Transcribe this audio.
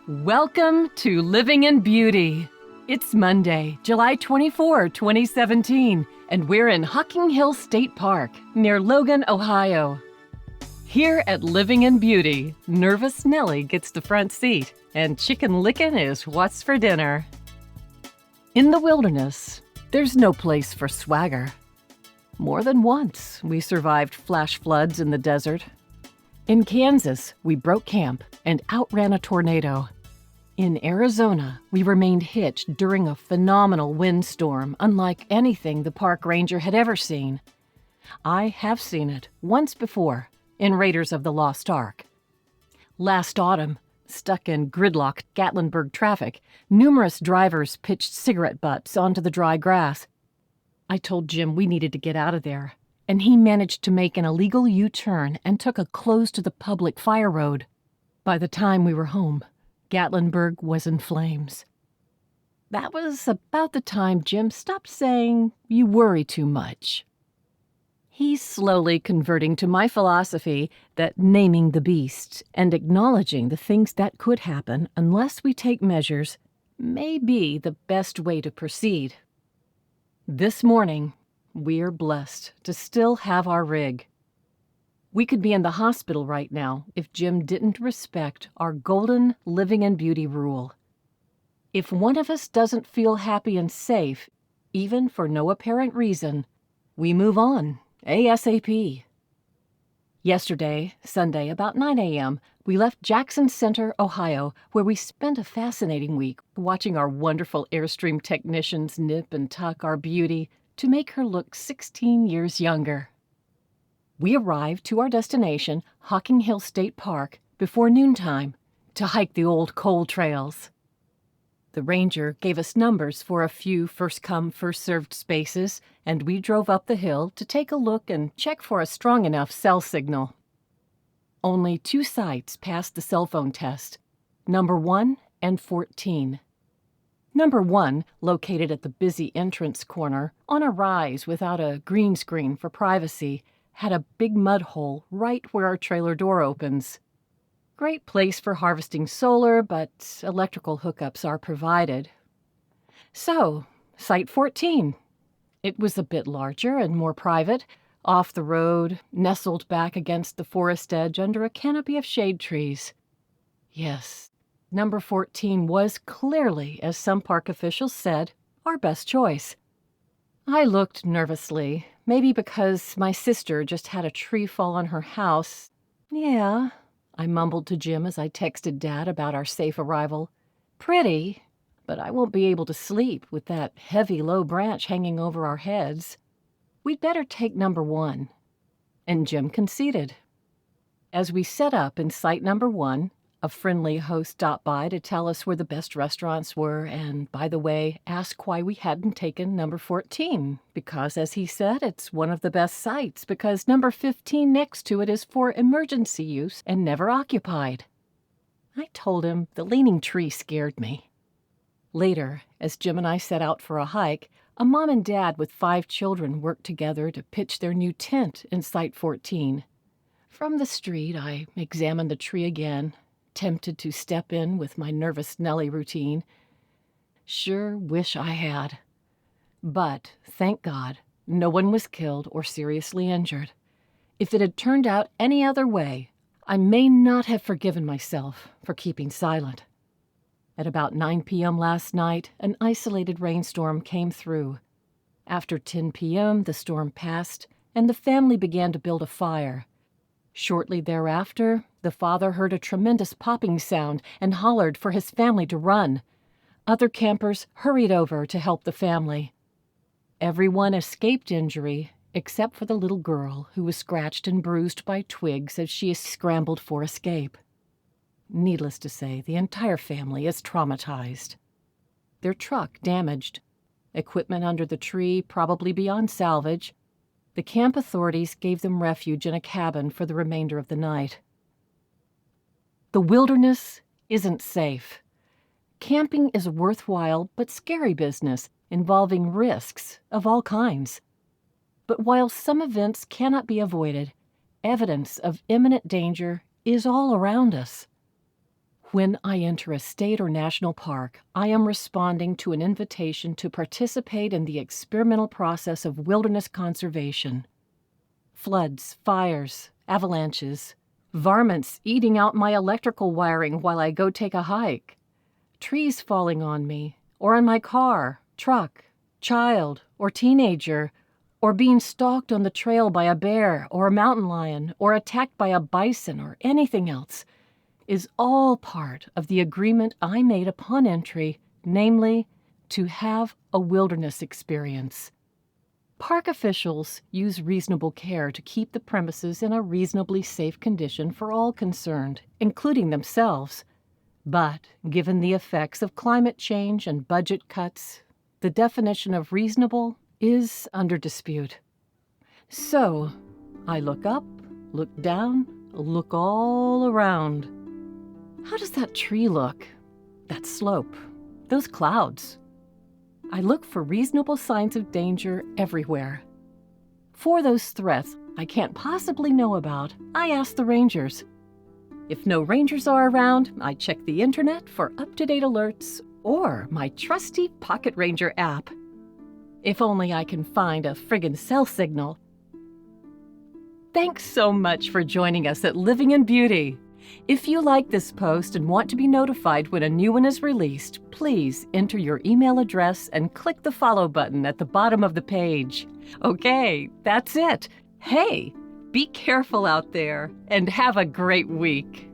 Welcome to Living in Beauty. It's Monday, July 24, 2017, and we're in Hocking Hill State Park near Logan, Ohio. Here at Living in Beauty, nervous Nellie gets the front seat, and chicken lickin' is what's for dinner. In the wilderness, there's no place for swagger. More than once, we survived flash floods in the desert. In Kansas, we broke camp and outran a tornado. In Arizona, we remained hitched during a phenomenal windstorm unlike anything the park ranger had ever seen. I have seen it once before in Raiders of the Lost Ark. Last autumn, stuck in gridlocked Gatlinburg traffic, numerous drivers pitched cigarette butts onto the dry grass. I told Jim we needed to get out of there, and he managed to make an illegal U-turn and took a closed-to-the-public fire road. By the time we were home, Gatlinburg was in flames. That was about the time Jim stopped saying, "You worry too much." He's slowly converting to my philosophy that naming the beast and acknowledging the things that could happen unless we take measures may be the best way to proceed. This morning, we're blessed to still have our rig. We could be in the hospital right now if Jim didn't respect our golden living in beauty rule. If one of us doesn't feel happy and safe, even for no apparent reason, we move on, ASAP. Yesterday, Sunday, about 9 a.m., we left Jackson Center, Ohio, where we spent a fascinating week watching our wonderful Airstream technicians nip and tuck our beauty to make her look 16 years younger. We arrived to our destination, Hocking Hill State Park, before noontime to hike the old coal trails. The ranger gave us numbers for a few first-come, first-served spaces, and we drove up the hill to take a look and check for a strong enough cell signal. Only 2 sites passed the cell phone test, number 1 and 14. Number 1, located at the busy entrance corner, on a rise without a green screen for privacy, had a big mud hole right where our trailer door opens. Great place for harvesting solar, but electrical hookups are provided. So, Site 14. It was a bit larger and more private, off the road, nestled back against the forest edge under a canopy of shade trees. Yes, number 14 was clearly, as some park officials said, our best choice. I looked nervously, maybe because my sister just had a tree fall on her house. Yeah, I mumbled to Jim as I texted Dad about our safe arrival. Pretty, but I won't be able to sleep with that heavy low branch hanging over our heads. We'd better take number 1. And Jim conceded. As we set up in site number 1, a friendly host stopped by to tell us where the best restaurants were and, by the way, ask why we hadn't taken number 14, because, as he said, it's one of the best sites because number 15 next to it is for emergency use and never occupied. I told him the leaning tree scared me. Later, as Jim and I set out for a hike, a mom and dad with 5 children worked together to pitch their new tent in site 14. From the street, I examined the tree again, tempted to step in with my nervous Nellie routine. Sure wish I had. But, thank God, no one was killed or seriously injured. If it had turned out any other way, I may not have forgiven myself for keeping silent. At about 9 p.m. last night, an isolated rainstorm came through. After 10 p.m., the storm passed, and the family began to build a fire. Shortly thereafter, the father heard a tremendous popping sound and hollered for his family to run. Other campers hurried over to help the family. Everyone escaped injury, except for the little girl who was scratched and bruised by twigs as she scrambled for escape. Needless to say, the entire family is traumatized. Their truck damaged. Equipment under the tree probably beyond salvage. The camp authorities gave them refuge in a cabin for the remainder of the night. The wilderness isn't safe. Camping is a worthwhile but scary business involving risks of all kinds. But while some events cannot be avoided, evidence of imminent danger is all around us. When I enter a state or national park, I am responding to an invitation to participate in the experimental process of wilderness conservation. Floods, fires, avalanches, varmints eating out my electrical wiring while I go take a hike, trees falling on me, or on my car, truck, child, or teenager, or being stalked on the trail by a bear or a mountain lion, or attacked by a bison or anything else, is all part of the agreement I made upon entry, namely, to have a wilderness experience. Park officials use reasonable care to keep the premises in a reasonably safe condition for all concerned, including themselves. But given the effects of climate change and budget cuts, the definition of reasonable is under dispute. So, I look up, look down, look all around. How does that tree look? That slope? Those clouds? I look for reasonable signs of danger everywhere. For those threats I can't possibly know about, I ask the rangers. If no rangers are around, I check the internet for up-to-date alerts or my trusty Pocket Ranger app. If only I can find a friggin' cell signal. Thanks so much for joining us at Living in Beauty. If you like this post and want to be notified when a new one is released, please enter your email address and click the follow button at the bottom of the page. Okay, that's it. Hey, be careful out there and have a great week.